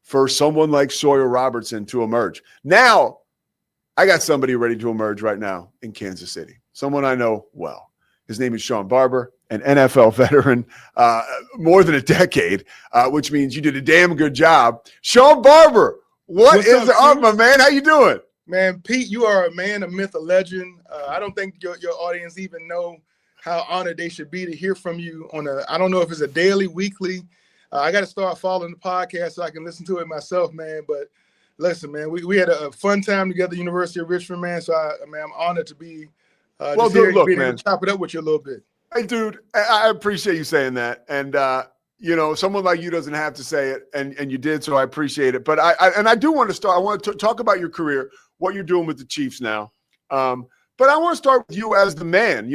for someone like Sawyer Robertson to emerge. Now, I got somebody ready to emerge right now in Kansas City, someone I know well. His name is Shawn Barber, an NFL veteran, more than a decade, which means you did a damn good job. Shawn Barber, what's up, my man? How you doing? Man, Pete, you are a man, a myth, a legend. I don't think your audience even know how honored they should be to hear from you on I don't know if it's a daily, weekly. I got to start following the podcast so I can listen to it myself, man. But listen, man, we had a fun time together at the University of Richmond, man. So, I'm honored to be look, man, to chop it up with you a little bit. Hey, dude, I appreciate you saying that. And, someone like you doesn't have to say it, and you did, so I appreciate it. But I do want to start. I want to talk about your career, what you're doing with the Chiefs now. But I want to start with you as the man.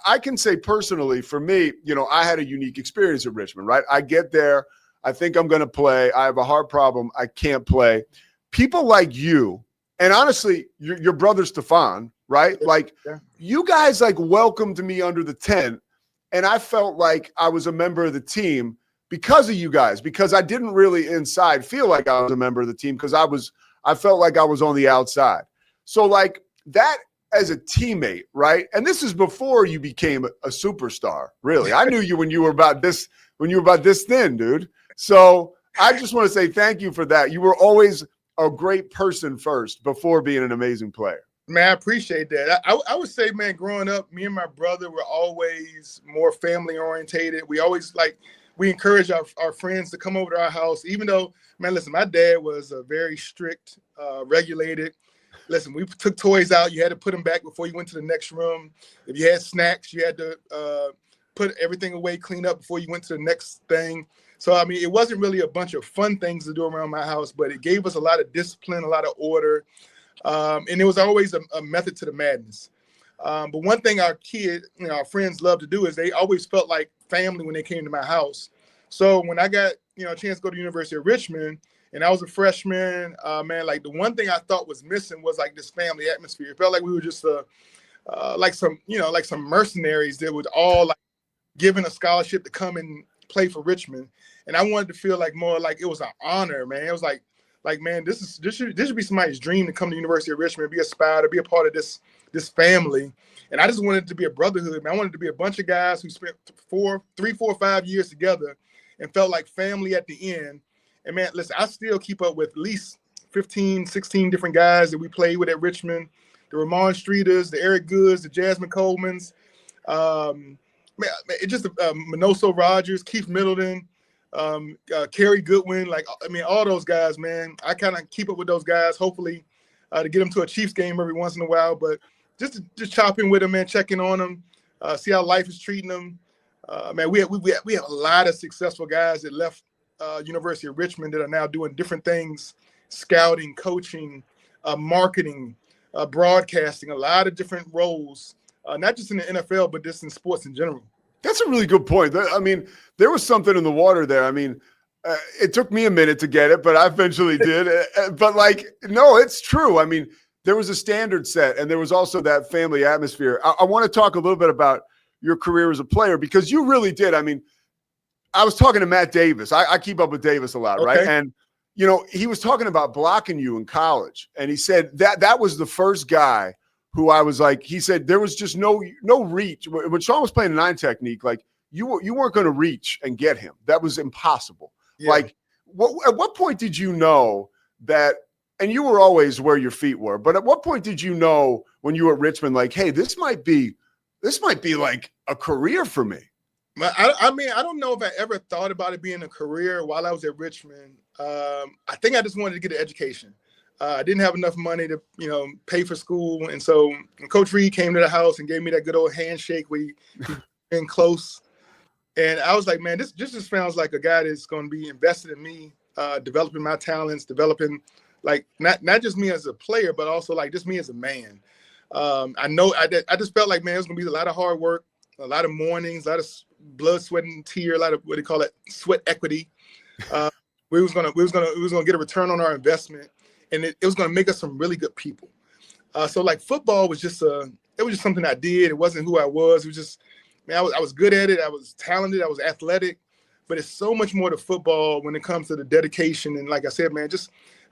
I can say personally, for me, I had a unique experience at Richmond, right? I get there. I think I'm going to play. I have a heart problem. I can't play. People like you, and honestly, your brother Stefan, right? You guys welcomed me under the tent, and I felt like I was a member of the team because of you guys, because I didn't really inside feel like I was a member of the team because I felt like I was on the outside. So that as a teammate, right? And this is before you became a superstar, really. I knew you when you were about this thin, dude. So I just want to say thank you for that. You were always a great person first before being an amazing player. Man, I appreciate that. I would say, man, growing up, me and my brother were always more family orientated. We always we encourage our friends to come over to our house, even though, man, listen, my dad was very strict, regulated. Listen, we took toys out. You had to put them back before you went to the next room. If you had snacks, you had to put everything away, clean up before you went to the next thing. So, it wasn't really a bunch of fun things to do around my house, but it gave us a lot of discipline, a lot of order. And it was always a method to the madness. But one thing our friends love to do is they always felt like family when they came to my house. So when I got, a chance to go to the University of Richmond and I was a freshman, man, the one thing I thought was missing was this family atmosphere. It felt like we were just some mercenaries that would all given a scholarship to come and play for Richmond. And I wanted to feel more like it was an honor, man. It was like, man, this should be somebody's dream to come to the University of Richmond, be a Spider, be a part of this family. And I just wanted it to be a brotherhood, man. I wanted it to be a bunch of guys who spent 3, 4, 5 years together and felt like family at the end. And man, listen, I still keep up with at least 15, 16 different guys that we played with at Richmond. The Ramon Streeters, the Eric Goods, the Jasmine Colemans, it just Minoso Rogers, Keith Middleton, Kerry Goodwin, all those guys, man. I kind of keep up with those guys, hopefully to get them to a Chiefs game every once in a while, but just chop in with them, man, checking on them, see how life is treating them. Man, we have a lot of successful guys that left University of Richmond that are now doing different things, scouting, coaching, marketing, broadcasting, a lot of different roles, not just in the NFL, but just in sports in general. That's a really good point. There was something in the water there. It took me a minute to get it, but I eventually did. But no, it's true. There was a standard set, and there was also that family atmosphere. I want to talk a little bit about your career as a player because you really did. I was talking to Matt Davis. I keep up with Davis a lot, right? And, he was talking about blocking you in college, and he said that was the first guy who I was he said there was just no reach. When Shawn was playing a 9 technique, you weren't going to reach and get him. That was impossible. Yeah. At what point did you know that, and you were always where your feet were, but at what point did you know when you were at Richmond, hey, this might be a career for me? I don't know if I ever thought about it being a career while I was at Richmond. I think I just wanted to get an education. I didn't have enough money to, pay for school. And so when Coach Reid came to the house and gave me that good old handshake, we been close. And I was like, man, this just sounds like a guy that's going to be invested in me, developing my talents, developing not just me as a player, but also just me as a man. I just felt like, man, it was going to be a lot of hard work, a lot of mornings, a lot of blood, sweat, and tear, a lot of what they call it, sweat equity. We was gonna get a return on our investment. And it was going to make us some really good people. So football was just something I did. It wasn't who I was. It was just, man, I was good at it. I was talented. I was athletic. but it's so much more to football when it comes to the dedication. And like I said, man,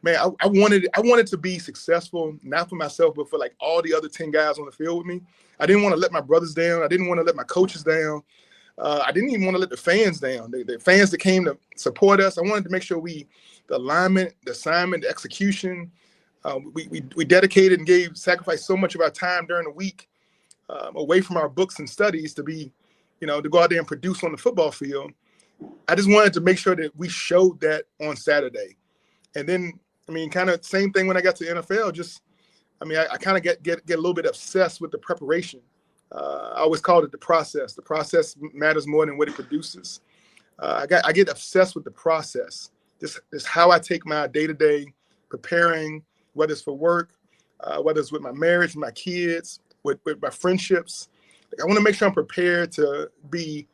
I wanted to be successful, not for myself, but for like all the other 10 guys on the field with me. I didn't want to let my brothers down. I didn't want to let my coaches down. I didn't even want to let the fans down. The fans that came to support us, I wanted to make sure the alignment, the assignment, the execution, we dedicated and sacrificed so much of our time during the week away from our books and studies to be, to go out there and produce on the football field. I just wanted to make sure that we showed that on Saturday. And then, kind of same thing when I got to the NFL. I kind of get a little bit obsessed with the preparation. I always called it the process. The process matters more than what it produces. I get obsessed with the process. This how I take my day-to-day preparing, whether it's for work, whether it's with my marriage, my kids, with my friendships. I want to make sure I'm prepared to be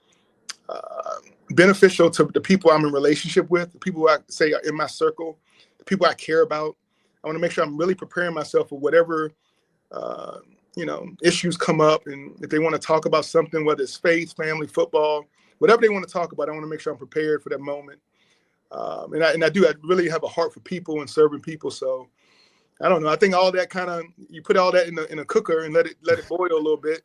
beneficial to the people I'm in relationship with, the people I say are in my circle, the people I care about. I want to make sure I'm really preparing myself for whatever, issues come up. And if they want to talk about something, whether it's faith, family, football, whatever they want to talk about, I want to make sure I'm prepared for that moment. And I really have a heart for people and serving people. So I don't know. I think all that you put all that in a cooker and let it boil a little bit,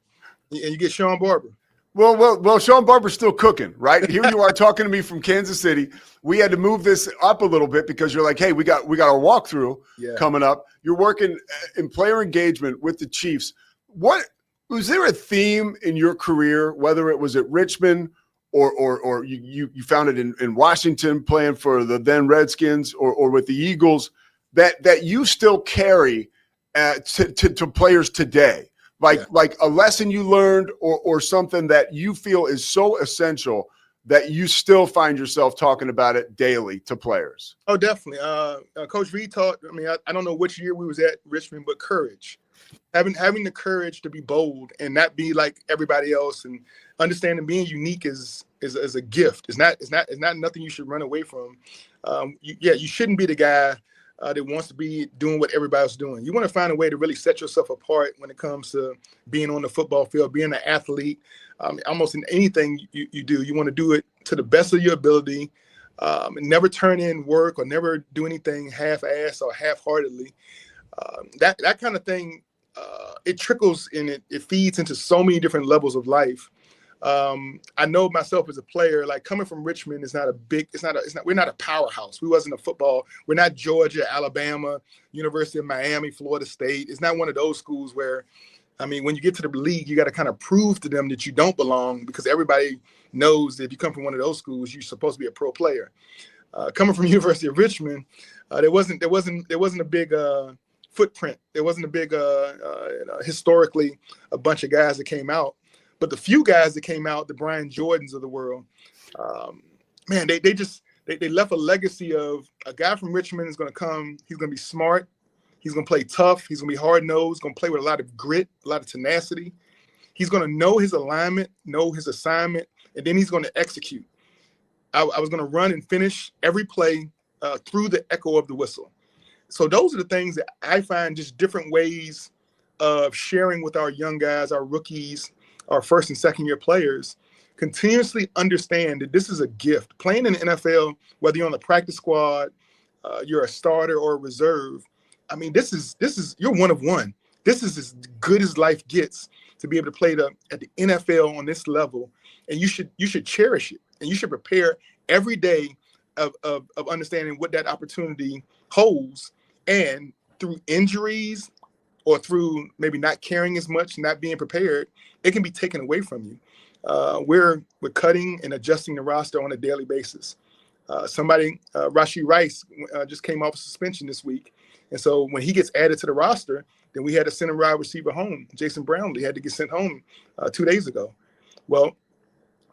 and you get Shawn Barber. Well, Shawn Barber's still cooking, right? Here you are talking to me from Kansas City. We had to move this up a little bit because you're like, hey, we got our walkthrough coming up. You're working in player engagement with the Chiefs. What was there a theme in your career, whether it was at Richmond or you found it in Washington playing for the then Redskins or with the Eagles that you still carry to players today? Like a lesson you learned or something that you feel is so essential that you still find yourself talking about it daily to players? Oh, definitely. Coach Reid taught, I don't know which year we was at Richmond, but courage. Having the courage to be bold and not be like everybody else, and understanding being unique is a gift. It's not nothing you should run away from. You shouldn't be the guy that wants to be doing what everybody's doing. You want to find a way to really set yourself apart when it comes to being on the football field, being an athlete. Almost in anything you do, you want to do it to the best of your ability, and never turn in work or never do anything half-assed or half-heartedly. That kind of thing, it trickles and it feeds into so many different levels of life. I know myself as a player, like coming from Richmond we're not a powerhouse. We wasn't a football. We're not Georgia, Alabama, University of Miami, Florida State. It's not one of those schools where, when you get to the league, you got to kind of prove to them that you don't belong, because everybody knows that if you come from one of those schools, you're supposed to be a pro player. Coming from University of Richmond, there wasn't a big footprint. There wasn't a big historically a bunch of guys that came out. But the few guys that came out, the Brian Jordans of the world, they left a legacy of a guy from Richmond is going to come. He's going to be smart. He's going to play tough. He's going to be hard-nosed, going to play with a lot of grit, a lot of tenacity. He's going to know his alignment, know his assignment, and then he's going to execute. I was going to run and finish every play through the echo of the whistle. So those are the things that I find just different ways of sharing with our young guys, our rookies, our first and second year players. Continuously understand that this is a gift. Playing in the NFL, whether you're on the practice squad, you're a starter or a reserve, this is you're one of one. This is as good as life gets to be able to play at the NFL on this level, and you should cherish it, and you should prepare every day of understanding what that opportunity holds. And through injuries or through maybe not caring as much, not being prepared, it can be taken away from you. We're cutting and adjusting the roster on a daily basis. Rashee Rice just came off suspension this week. And so when he gets added to the roster, then we had to send a wide receiver home. Jason Brownlee had to get sent home 2 days ago. Well,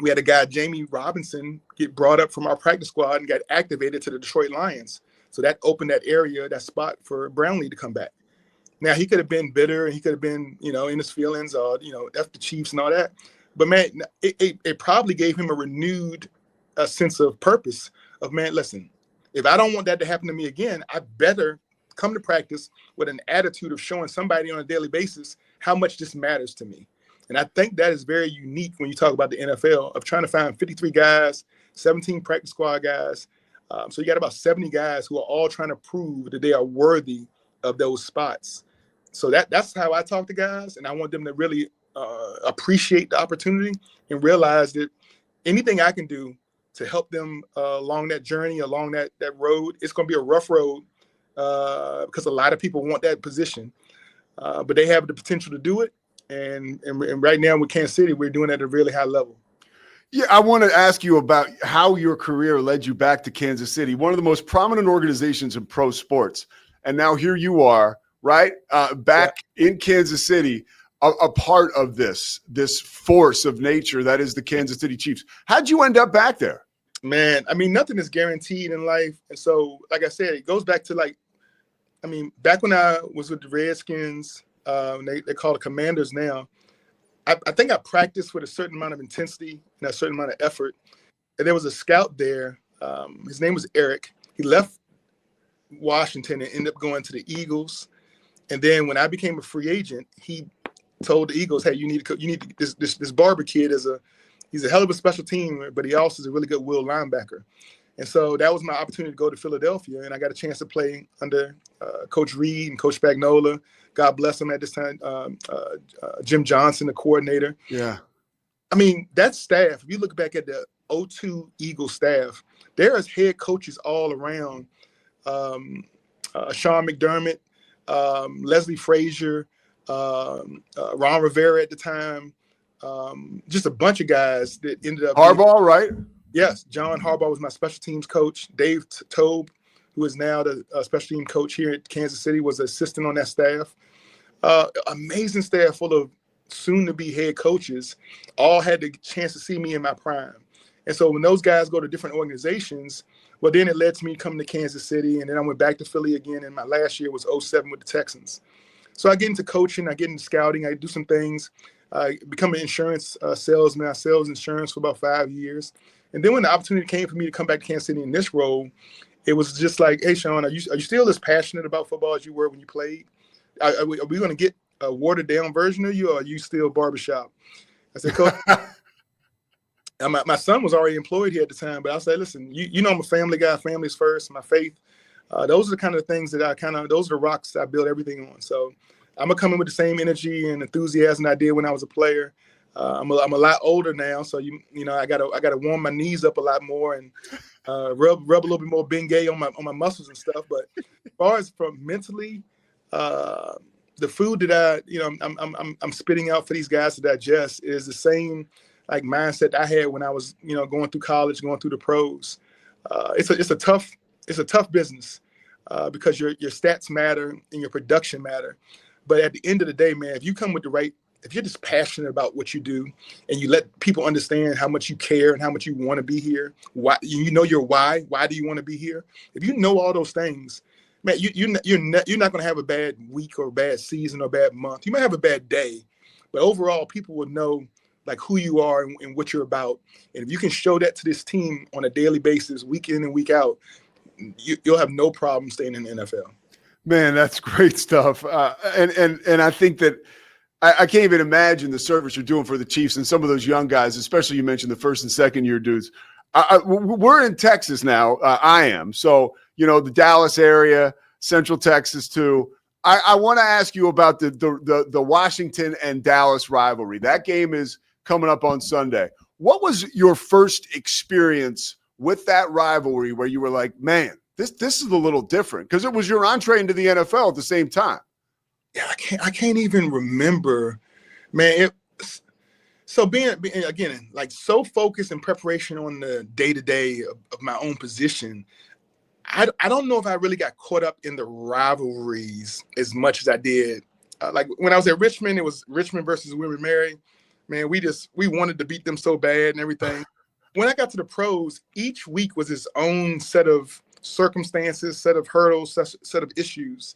we had a guy, Jamie Robinson, get brought up from our practice squad and got activated to the Detroit Lions. So that opened that area, that spot for Brownlee to come back. Now, he could have been bitter and he could have been, in his feelings or, F the Chiefs and all that. But, man, it probably gave him a renewed sense of purpose of, man, listen, if I don't want that to happen to me again, I better come to practice with an attitude of showing somebody on a daily basis how much this matters to me. And I think that is very unique when you talk about the NFL, of trying to find 53 guys 17 practice squad guys. So you got about 70 guys who are all trying to prove that they are worthy of those spots. So that's how I talk to guys, and I want them to really appreciate the opportunity and realize that anything I can do to help them along that journey, along that road, it's going to be a rough road because a lot of people want that position, but they have the potential to do it. And right now with Kansas City, we're doing it at a really high level. Yeah, I want to ask you about how your career led you back to Kansas City, one of the most prominent organizations in pro sports. And now here you are, right, back in Kansas City, a part of this force of nature that is the Kansas City Chiefs. How'd you end up back there? Man, I mean, nothing is guaranteed in life. And so, like I said, it goes back to back when I was with the Redskins, they call it Commanders now. I think I practiced with a certain amount of intensity and a certain amount of effort. And there was a scout there. His name was Eric. He left Washington and ended up going to the Eagles. And then when I became a free agent, he told the Eagles, "Hey, you need this Barber kid he's a hell of a special teamer, but he also is a really good will linebacker." And so that was my opportunity to go to Philadelphia, and I got a chance to play under Coach Reid and Coach Spagnuolo. God bless him at this time. Jim Johnson, the coordinator. Yeah. I mean, that staff, if you look back at the 02 Eagles staff, there is head coaches all around. Sean McDermott, Leslie Frazier, Ron Rivera at the time, just a bunch of guys that ended up. Harbaugh, right? Yes, John Harbaugh was my special teams coach. Dave Tobe, who is now the special team coach here at Kansas City, was an assistant on that staff. Amazing staff full of soon-to-be head coaches, all had the chance to see me in my prime. And so when those guys go to different organizations, well, then it led to me coming to Kansas City, and then I went back to Philly again, and my last year was 07 with the Texans. So I get into coaching, I get into scouting, I do some things. I become an insurance salesman. I sales insurance for about 5 years. And then when the opportunity came for me to come back to Kansas City in this role, it was just like, "Hey, Shawn, are you still as passionate about football as you were when you played? Are we going to get a watered-down version of you, or are you still barbershop?" I said, "Coach," my son was already employed here at the time, but I said, "Listen, you know I'm a family guy. Family's first, my faith. Those are the kind of things that those are the rocks that I build everything on. So I'm going to come in with the same energy and enthusiasm I did when I was a player. I'm a lot older now, so I gotta warm my knees up a lot more and rub a little bit more Bengay on my muscles and stuff. But as far as from mentally, the food that I'm spitting out for these guys to digest is the same like mindset I had when I was going through college, going through the pros. It's a tough business because your stats matter and your production matter. But at the end of the day, man, if you're just passionate about what you do and you let people understand how much you care and how much you want to be here, why your why do you want to be here? If you know all those things, man, you're not going to have a bad week or a bad season or a bad month. You might have a bad day, but overall, people will know like who you are and what you're about. And if you can show that to this team on a daily basis, week in and week out, you'll have no problem staying in the NFL. Man, that's great stuff. And I think that I can't even imagine the service you're doing for the Chiefs and some of those young guys, especially you mentioned the first and second year dudes. We're in Texas now. I am. So, the Dallas area, Central Texas too. I want to ask you about the Washington and Dallas rivalry. That game is coming up on Sunday. What was your first experience with that rivalry where you were like, man, this is a little different? Because it was your entree into the NFL at the same time. Yeah, I can't even remember, man. So being again, like so focused in preparation on the day-to-day of my own position, I don't know if I really got caught up in the rivalries as much as I did. Like when I was at Richmond, it was Richmond versus William Mary. Man, we wanted to beat them so bad and everything. When I got to the pros, each week was its own set of circumstances, set of hurdles, set of issues.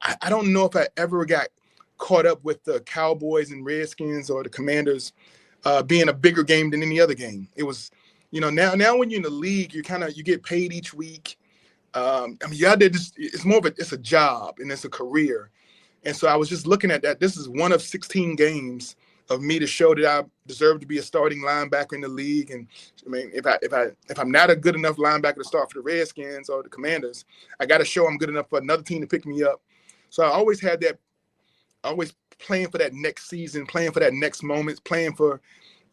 I don't know if I ever got caught up with the Cowboys and Redskins or the Commanders being a bigger game than any other game. It was, now when you're in the league, you get paid each week. You're out there it's a job and it's a career. And so I was just looking at that. This is one of 16 games of me to show that I deserve to be a starting linebacker in the league. And I mean, if I'm not a good enough linebacker to start for the Redskins or the Commanders, I got to show I'm good enough for another team to pick me up. So I always had that, always playing for that next season, playing for that next moment, playing for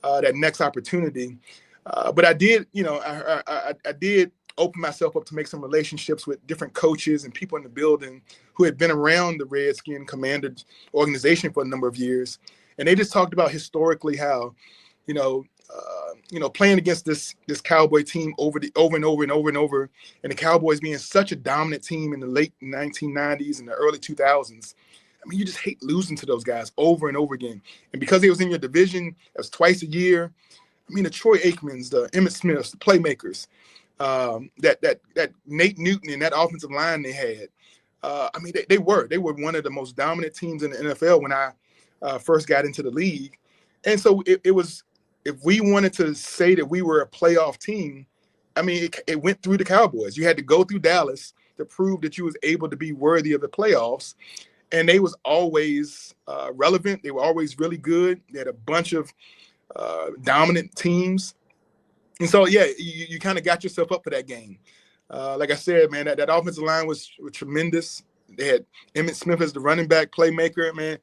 that next opportunity. But I did, I did open myself up to make some relationships with different coaches and people in the building who had been around the Redskin Commanders organization for a number of years. And they just talked about historically how, playing against this Cowboy team over and over, and the Cowboys being such a dominant team in the late 1990s and the early 2000s. I mean, you just hate losing to those guys over and over again. And because they was in your division, it was twice a year. I mean, the Troy Aikmans, the Emmitt Smiths, the playmakers, that Nate Newton and that offensive line they had. I mean, they were one of the most dominant teams in the NFL when I first got into the league. And so it was, if we wanted to say that we were a playoff team, I mean, it went through the Cowboys. You had to go through Dallas to prove that you was able to be worthy of the playoffs. And they was always relevant. They were always really good. They had a bunch of dominant teams. And so, yeah, you kind of got yourself up for that game. Like I said, man, that offensive line was tremendous. They had Emmitt Smith as the running back playmaker, man.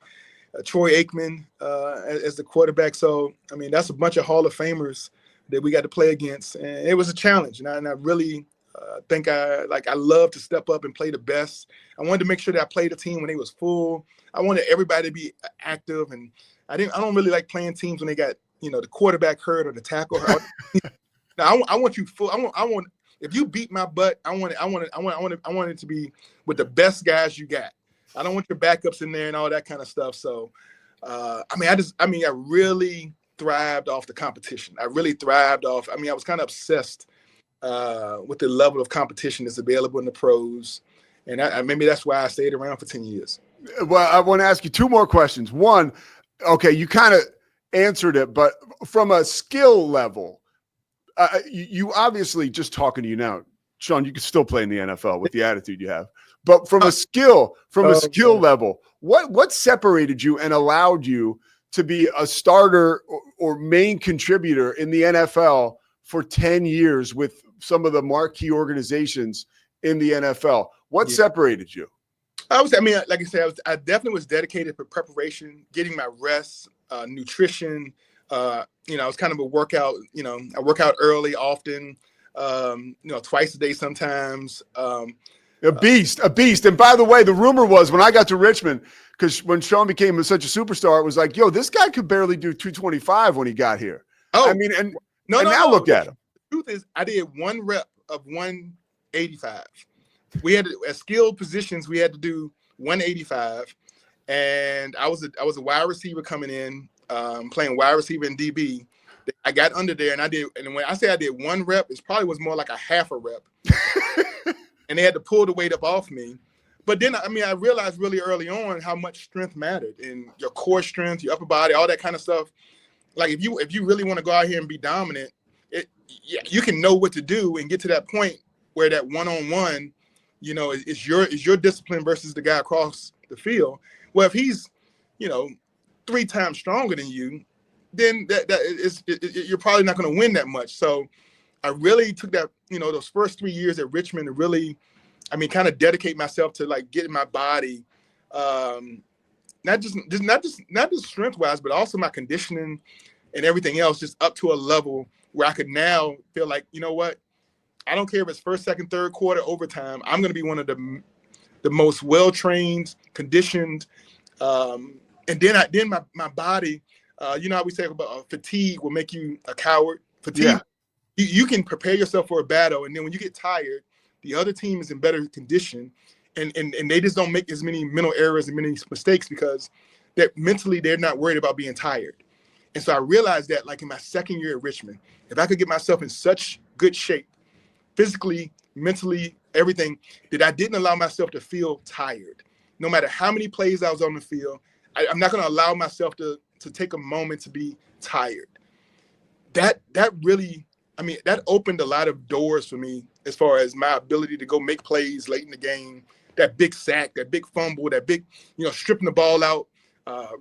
Troy Aikman as the quarterback. So, I mean, that's a bunch of Hall of Famers that we got to play against. And it was a challenge. And I really think I love to step up and play the best. I wanted to make sure that I played the team when they was full. I wanted everybody to be active. And I don't really like playing teams when they got, the quarterback hurt or the tackle hurt. Now, I want you full. I want if you beat my butt, I want it to be with the best guys you got. I don't want your backups in there and all that kind of stuff. So, I really thrived off the competition. I was kind of obsessed with the level of competition that's available in the pros. And maybe that's why I stayed around for 10 years. Well, I want to ask you two more questions. One, okay, you kind of answered it, but from a skill level, you obviously, just talking to you now, Shawn, you could still play in the NFL with the attitude you have. But from a skill level, what separated you and allowed you to be a starter or main contributor in the NFL for 10 years with some of the marquee organizations in the NFL? What separated you? Like I said, I definitely was dedicated for preparation, getting my rest, nutrition. I was kind of a workout. I work out early, often. Twice a day sometimes. A beast. And by the way, the rumor was when I got to Richmond, because when Shawn became such a superstar, it was like, yo, this guy could barely do 225 when he got here. Oh, I mean, now look at him. The truth is, I did one rep of 185. We had at skilled positions, we had to do 185, and I was a wide receiver coming in, playing wide receiver and DB. I got under there, and when I say I did one rep, it probably was more like a half a rep. And they had to pull the weight up off me. But then, I realized really early on how much strength mattered, and your core strength, your upper body, all that kind of stuff. Like if you really want to go out here and be dominant, you can know what to do and get to that point where that one-on-one, is your discipline versus the guy across the field. Well, if he's, 3 times stronger than you, then you're probably not going to win that much. So I really took that, those first 3 years at Richmond to really, kind of dedicate myself to like getting my body, not just strength wise, but also my conditioning and everything else just up to a level where I could now feel like, you know what, I don't care if it's first, second, third quarter, overtime. I'm going to be one of the most well-trained, conditioned, and then my body, how we say about fatigue will make you a coward. Fatigue. Yeah. You can prepare yourself for a battle, and then when you get tired, the other team is in better condition, and they just don't make as many mental errors and many mistakes because that mentally they're not worried about being tired. And so I realized that, like in my second year at Richmond, if I could get myself in such good shape, physically, mentally, everything, that I didn't allow myself to feel tired. No matter how many plays I was on the field, I'm not going to allow myself to take a moment to be tired. That really, that opened a lot of doors for me as far as my ability to go make plays late in the game, that big sack, that big fumble, that big, stripping the ball out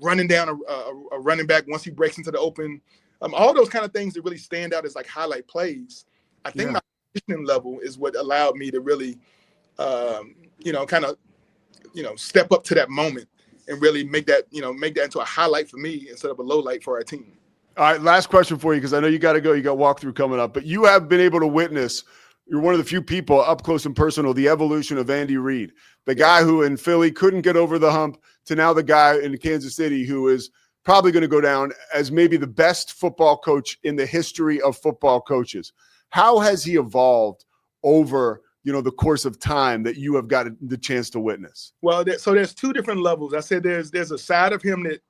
running down a running back once he breaks into the open. All those kind of things that really stand out as like highlight plays. I think my positioning level is what allowed me to really, step up to that moment and really make that into a highlight for me instead of a low light for our team. All right, last question for you, because I know you got to go. You got walkthrough coming up, but you have been able to witness. You're one of the few people up close and personal, the evolution of Andy Reid, the guy who in Philly couldn't get over the hump to now the guy in Kansas City who is probably going to go down as maybe the best football coach in the history of football coaches. How has he evolved over, the course of time that you have got the chance to witness? Well, so there's two different levels. I said there's a side of him that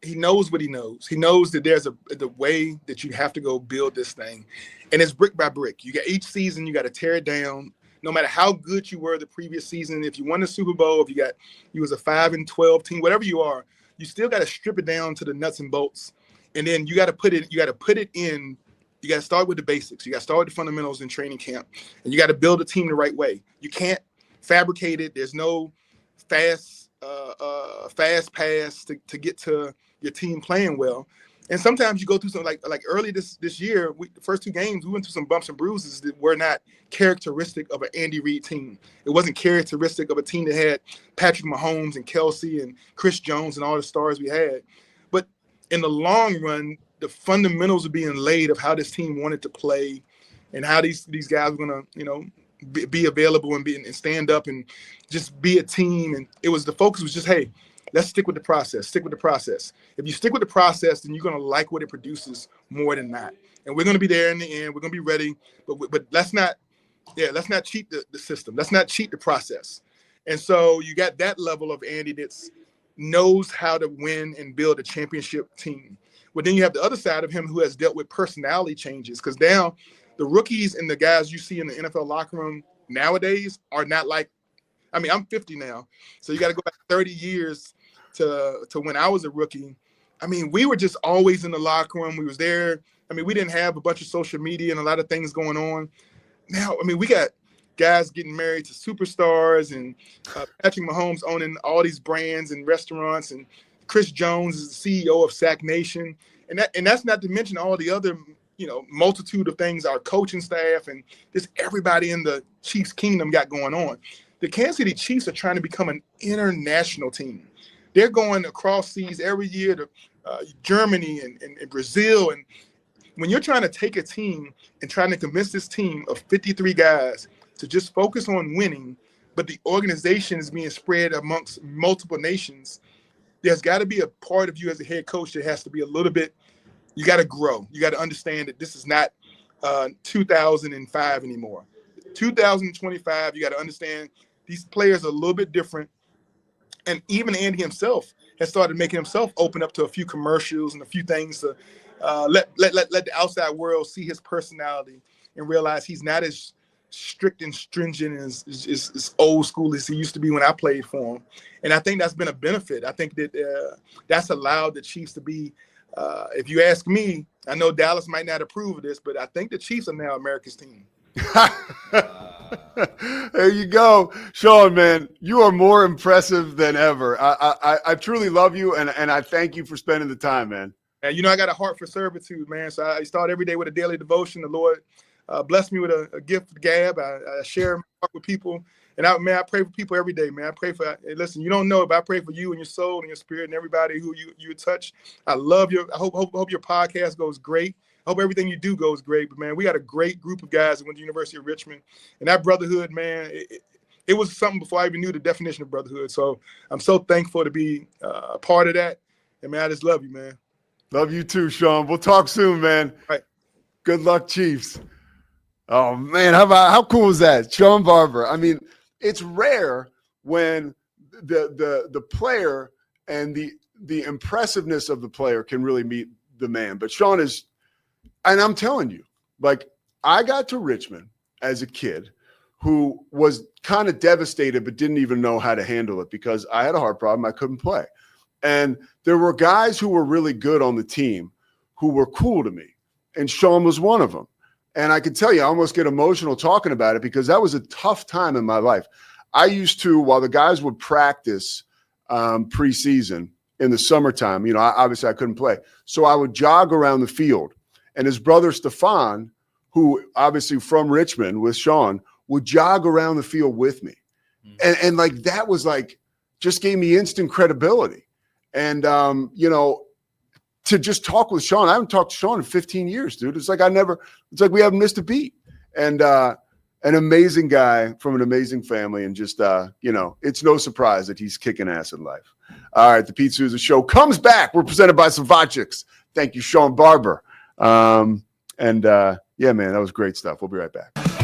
he knows what he knows. He knows that there's the way that you have to go build this thing. And it's brick by brick. You got each season, you got to tear it down. No matter how good you were the previous season, if you won the Super Bowl, if you was a 5-12 team, whatever you are, you still got to strip it down to the nuts and bolts. And then you got to put it in. You got to start with the basics. You got to start with the fundamentals in training camp. And you got to build a team the right way. You can't fabricate it. There's no fast pass to get to your team playing well. And sometimes you go through something like early this year, the first two games, we went through some bumps and bruises that were not characteristic of an Andy Reid team. It wasn't characteristic of a team that had Patrick Mahomes and Kelsey and Chris Jones and all the stars we had. But in the long run, the fundamentals are being laid of how this team wanted to play and how these guys were going to, be available and stand up and just be a team. And the focus was just, hey, let's stick with the process. Stick with the process. If you stick with the process, then you're going to like what it produces more than not. And we're going to be there in the end. We're going to be ready. But let's not cheat the system. Let's not cheat the process. And so you got that level of Andy that knows how to win and build a championship team. But then you have the other side of him who has dealt with personality changes, because now the rookies and the guys you see in the NFL locker room nowadays are not like, I'm 50 now, so you got to go back 30 years to when I was a rookie. We were just always in the locker room. We was there. We didn't have a bunch of social media and a lot of things going on. Now, we got guys getting married to superstars and Patrick Mahomes owning all these brands and restaurants, and Chris Jones is the CEO of Sack Nation. And that's not to mention all the other, multitude of things our coaching staff and just everybody in the Chiefs kingdom got going on. The Kansas City Chiefs are trying to become an international team. They're going across seas every year to Germany and Brazil. And when you're trying to take a team and trying to convince this team of 53 guys to just focus on winning, but the organization is being spread amongst multiple nations, there's got to be a part of you as a head coach that has to be a little bit, you got to grow. You got to understand that this is not 2005 anymore. 2025, you got to understand these players are a little bit different. And even Andy himself has started making himself open up to a few commercials and a few things to let the outside world see his personality and realize he's not as strict and stringent as old school as he used to be when I played for him. And I think that's been a benefit. I think that that's allowed the Chiefs to be, if you ask me, I know Dallas might not approve of this, but I think the Chiefs are now America's team. There you go. Shawn, man, you are more impressive than ever. I truly love you, and I thank you for spending the time, man. And, I got a heart for servitude, man. So I start every day with a daily devotion. The Lord blessed me with a gift of gab. I share my heart with people. And I pray for people every day, man. I pray for, listen, you don't know, but I pray for you and your soul and your spirit and everybody who you touch. I love you. I hope your podcast goes great. I hope everything you do goes great. But, man, we got a great group of guys that went to the University of Richmond. And that brotherhood, man, it was something before I even knew the definition of brotherhood. So I'm so thankful to be a part of that. And, man, I just love you, man. Love you too, Shawn. We'll talk soon, man. All right. Good luck, Chiefs. Oh, man, how cool is that? Shawn Barber. It's rare when the player and the impressiveness of the player can really meet the man. But Shawn is, and I'm telling you, I got to Richmond as a kid who was kind of devastated but didn't even know how to handle it because I had a heart problem. I couldn't play. And there were guys who were really good on the team who were cool to me. And Shawn was one of them. And I can tell you, I almost get emotional talking about it because that was a tough time in my life. I used to, while the guys would practice preseason, in the summertime. Obviously I couldn't play. So I would jog around the field. And his brother Stefan, who obviously from Richmond with Shawn, would jog around the field with me. And like that was like just gave me instant credibility. And to just talk with Shawn. I haven't talked to Shawn in 15 years, dude. It's like we haven't missed a beat. And an amazing guy from an amazing family. And just it's no surprise that he's kicking ass in life. All right, the Pete Souza Show comes back. We're presented by Savachiks. Thank you, Shawn Barber. Yeah, man, that was great stuff. We'll be right back.